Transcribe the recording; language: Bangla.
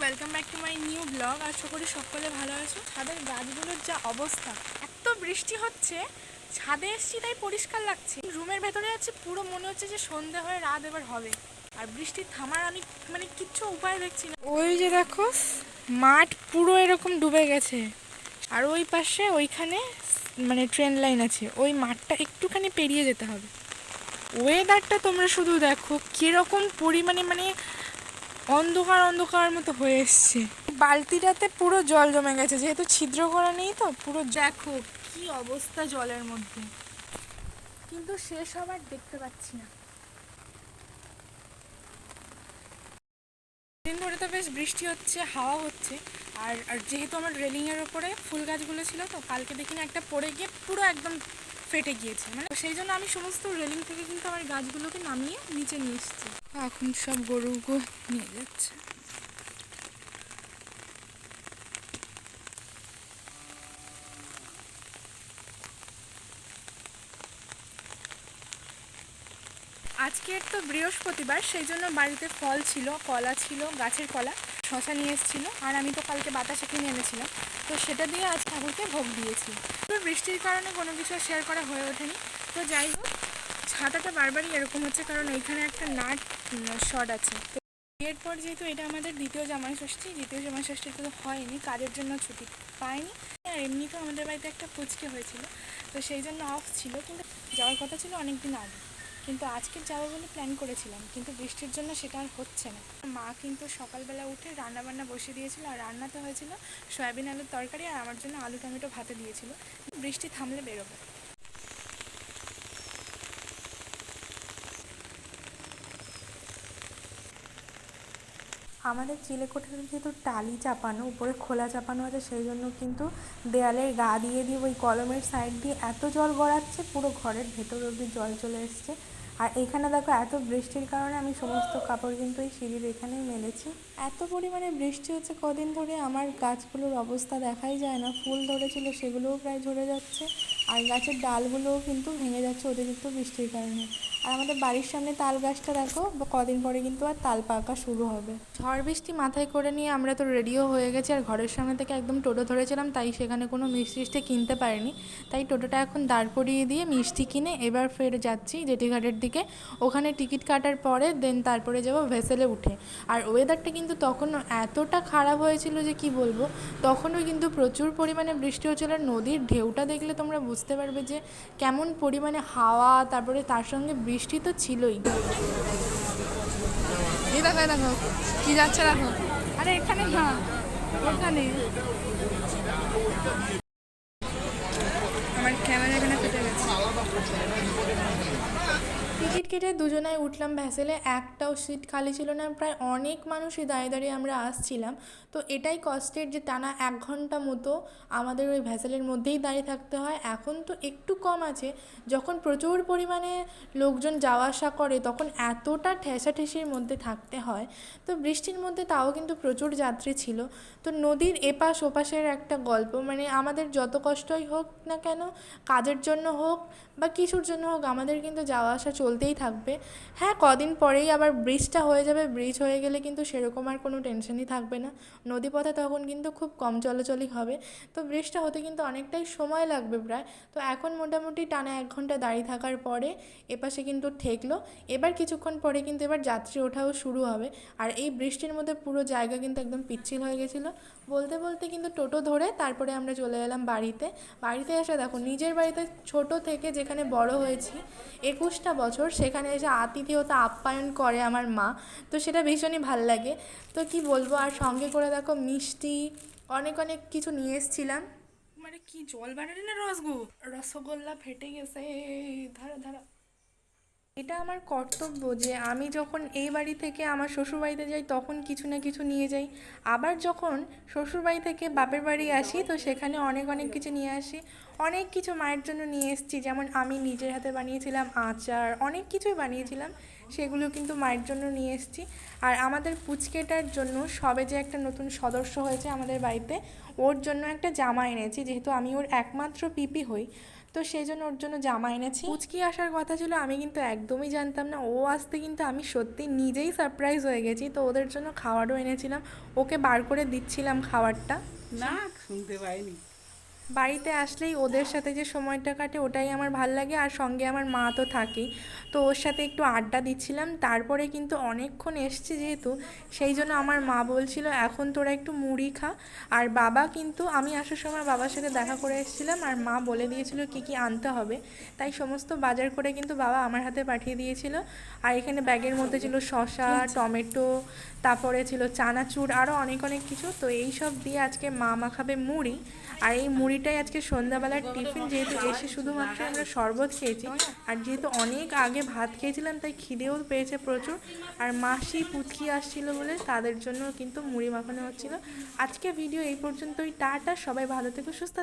Welcome back to my new blog. আশা করি সকলে ভালো আছো। ছাদের গাছগুলোর যা অবস্থা, এত বৃষ্টি হচ্ছে, ছাদে এসছি তাই পরিষ্কার লাগছে। রুমের ভেতরে আছি, পুরো মনে হচ্ছে যে সন্ধে হয়ে রাত এবার হবে। আর বৃষ্টি থামার আমি কিচ্ছু উপায় দেখছি না। ওই যে দেখো, মাঠ পুরো এরকম ডুবে গেছে। আর ওই পাশে ওইখানে ট্রেন লাইন আছে, ওই মাঠটা একটুখানি পেরিয়ে যেতে হবে। ওয়েদারটা তোমরা শুধু দেখো কীরকম পরিমাণে অন্ধকার অন্ধকার মতো হয়ে এসছে। বালতিটাতে পুরো জল জমে গেছে, যেহেতু ছিদ্র করা নেই তো পুরো। দেখো কি অবস্থা জলের মধ্যে, কিন্তু শেষ হবার দেখতে পাচ্ছি না। দিন ধরে তো বেশ বৃষ্টি হচ্ছে, হাওয়া হচ্ছে। আর আর যেহেতু আমার রেলিংয়ের ওপরে ফুল গাছগুলো ছিল, তো কালকে দেখি না একটা পড়ে গিয়ে পুরো একদম ফেটে গিয়েছে। সেই জন্য আমি সমস্ত রেলিং থেকে কিন্তু আমার গাছগুলোকে নামিয়ে নিচে নিয়ে এসেছি। এখন সব গরুগুলো নিয়ে যাচ্ছে। আজকের তো বৃহস্পতিবার, সেই জন্য বাড়িতে ফল ছিল, কলা ছিল, গাছের কলা, শশা নিয়ে এসেছিলো। আর আমি তো কালকে বাতাসা কিনে এনেছিলাম, তো সেটা দিয়ে আজ ঠাকুরকে ভোগ দিয়েছি। তো বৃষ্টির কারণে কোনো কিছু শেয়ার করা হয়ে ওঠেনি। তো যাই হোক, ছাতাটা বারবারই এরকম হচ্ছে, কারণ ওইখানে একটা নাট শর্ট আছে। তো এরপর যেহেতু এটা আমাদের দ্বিতীয় জামাই ষষ্ঠী তো হয়নি, কাজের জন্য ছুটি পাইনি। আর এমনিতেও আমাদের বাড়িতে একটা পুচকে হয়েছিল, তো সেই জন্য অফ ছিল। কিন্তু যাওয়ার কথা ছিল অনেক দিন আগে, কিন্তু আজকে যাবো বলে প্ল্যান করেছিলাম, কিন্তু বৃষ্টির জন্য সেটা আর হচ্ছে না। মা কিন্তু সকালবেলা উঠে রান্নাবান্না বসিয়ে দিয়েছিল, আর রান্নাতে হয়েছিল সয়াবিন আলুর তরকারি, আর আমার জন্য আলু টমেটো ভাতে দিয়েছিল। বৃষ্টি থামলে বেরোবে। আমাদের চিলেকোঠার যেহেতু টালি চাপানো, উপরে খোলা চাপানো আছে, সেই জন্য কিন্তু দেয়ালের গা দিয়ে ওই কলমের সাইড দিয়ে এত জল গড়াচ্ছে, পুরো ঘরের ভেতর অবধি জল চলে এসছে। আর এখানে দেখো, এত বৃষ্টির কারণে আমি সমস্ত কাপড় কিন্তু এই সিঁড়ির এখানেই মেলেছি। এত পরিমাণে বৃষ্টি হচ্ছে কদিন ধরে, আমার গাছগুলোর অবস্থা দেখাই যায় না। ফুল ধরেছিল সেগুলোও প্রায় ঝরে যাচ্ছে, আর গাছের ডালগুলোও কিন্তু ভেঙে যাচ্ছে অতিরিক্ত বৃষ্টির কারণে। আর আমাদের বাড়ির সামনে তাল গাছটা দেখো, কদিন পরে কিন্তু আর তাল পাকা শুরু হবে। ঝড় বৃষ্টি মাথায় করে নিয়ে আমরা তো রেডিও হয়ে গেছি, আর ঘরের সামনে থেকে একদম টোটো ধরেছিলাম, তাই সেখানে কোনো মিষ্টি কিনতে পারিনি। তাই টোটোটা এখন দাঁড় করিয়ে দিয়ে মিষ্টি কিনে এবার ফের যাচ্ছি জেটিঘাটের দিকে। ওখানে টিকিট কাটার পরে তারপরে যাবো ভেসেলে উঠে। আর ওয়েদারটা কিন্তু তখন এতটা খারাপ হয়েছিল যে কি বলবো, তখনও কিন্তু প্রচুর পরিমাণে বৃষ্টি হচ্ছিল। আর নদীর ঢেউটা দেখলে তোমরা বুঝতে পারবে যে কেমন পরিমাণে হাওয়া, তারপরে তার সঙ্গে বৃষ্টি তো ছিলই। এই দেখো দেখো কি যাচ্ছে, দেখো। আরে এখানে না, ওখানে। আমার ক্যামেরা এখানে ফেটে গেছে। টিকিট কেটে দুজনায় উঠলাম ভ্যাসেলে, একটাও সিট খালি ছিল না। প্রায় অনেক মানুষই দাঁড়িয়ে দাঁড়িয়ে আমরা আসছিলাম। তো এটাই কষ্টের যে টানা 1 ঘন্টা মতো আমাদের ওই ভ্যাসেলের মধ্যেই দাঁড়িয়ে থাকতে হয়। এখন তো একটু কম আছে, যখন প্রচুর পরিমাণে লোকজন যাওয়া আসা করে তখন এতটা ঠেসাঠেসির মধ্যে থাকতে হয়। তো বৃষ্টির মধ্যে তাও কিন্তু প্রচুর যাত্রী ছিল। তো নদীর এপাশ ওপাশের একটা গল্প, আমাদের যত কষ্টই হোক না কেন, কাজের জন্য হোক বা কিছুর জন্য হোক, আমাদের কিন্তু যাওয়া আসা চলতেই থাকবে। হ্যাঁ, কদিন পরেই আবার ব্রিজটা হয়ে যাবে, ব্রিজ হয়ে গেলে কিন্তু সেরকম আর কোনো টেনশনই থাকবে না। নদীপথে তখন কিন্তু খুব কম চলাচলই হবে। তো ব্রিজটা হতে কিন্তু অনেকটাই সময় লাগবে প্রায়। তো এখন মোটামুটি টানা 1 ঘন্টা দাঁড়িয়ে থাকার পরে এপাশে কিন্তু ঠেকলো। এবার কিছুক্ষণ পরে কিন্তু এবার যাত্রী ওঠাও শুরু হবে। আর এই বৃষ্টির মধ্যে পুরো জায়গা কিন্তু একদম পিচ্ছিল হয়ে গেছিলো। বলতে বলতে কিন্তু টোটো ধরে তারপরে আমরা চলে এলাম বাড়িতে এসে দেখো, নিজের বাড়িতে ছোট থেকে যেখানে বড় হয়েছি 21টা বছর, সেখানে এসে আতিথেয়তা আপ্যায়ন করে আমার মা। তো সেটা ভীষণই ভাল লাগে। তো কি বলবো, আর সঙ্গে করে দেখো মিষ্টি অনেক অনেক কিছু নিয়ে এসেছিলাম। কি জল বাড়ালি না রসগোল্লা ফেটে গেছে, ধারা ধারা। এটা আমার কর্তব্য যে আমি যখন এই বাড়ি থেকে আমার শ্বশুরবাড়িতে যাই তখন কিছু না কিছু নিয়ে যাই। আবার যখন শ্বশুরবাড়ি থেকে বাপের বাড়ি আসি তো সেখানে অনেক অনেক কিছু নিয়ে আসি। অনেক কিছু মায়ের জন্য নিয়ে এসেছি, যেমন আমি নিজের হাতে বানিয়েছিলাম আচার, অনেক কিছুই বানিয়েছিলাম, সেগুলো কিন্তু মায়ের জন্য নিয়ে এসেছি। আর আমাদের পুচকেটার জন্য সবে যে একটা নতুন সদস্য হয়েছে আমাদের বাড়িতে, ওর জন্য একটা জামা এনেছি, যেহেতু আমি ওর একমাত্র পিপি হই। তো তো সেই জন্য ওর জন্য জামা এনেছি। পুচকি আসার কথা ছিল, আমি কিন্তু একদমই জানতাম না ও আসতে, কিন্তু আমি সত্যি নিজেই সারপ্রাইজ হয়ে গেছি। তো ওদের জন্য খাবারও এনেছিলাম, ওকে বার করে দিচ্ছিলাম খাবারটা। না, শুনতে পাইনি। বাড়িতে আসলেই ওদের সাথে যে সময়টা কাটে ওটাই আমার ভাল লাগে, আর সঙ্গে আমার মা তো থাকেই, তো ওর সাথে একটু আড্ডা দিচ্ছিলাম। তারপরে কিন্তু অনেকক্ষণ এসছে যেহেতু, সেই জন্য আমার মা বলছিল এখন তোরা একটু মুড়ি খা। আর বাবা কিন্তু, আমি আসার সময় বাবার সাথে দেখা করে এসেছিলাম, আর মা বলে দিয়েছিল কি কি আনতে হবে, তাই সমস্ত বাজার করে কিন্তু বাবা আমার হাতে পাঠিয়ে দিয়েছিল। আর এখানে ব্যাগের মধ্যে ছিল শসা, টমেটো, তারপরে ছিল চানাচুর, আরও অনেক অনেক কিছু। তো এই সব দিয়ে আজকে মা মাখাবে মুড়ি, আর এই মুড়িটাই আজকে সন্ধ্যাবেলার টিফিন। যেহেতু এসে শুধুমাত্র আমরা শরবত খেয়েছি, আর যেহেতু অনেক আগে ভাত খেয়েছিলাম তাই খিদেও পেয়েছে প্রচুর। আর মাসি পুচকি আসছিল বলে তাদের জন্য কিন্তু মুড়ি মাখানো হচ্ছিল। আজকে ভিডিও এই পর্যন্তই, টাটা, সবাই ভালো থেকো, সুস্থ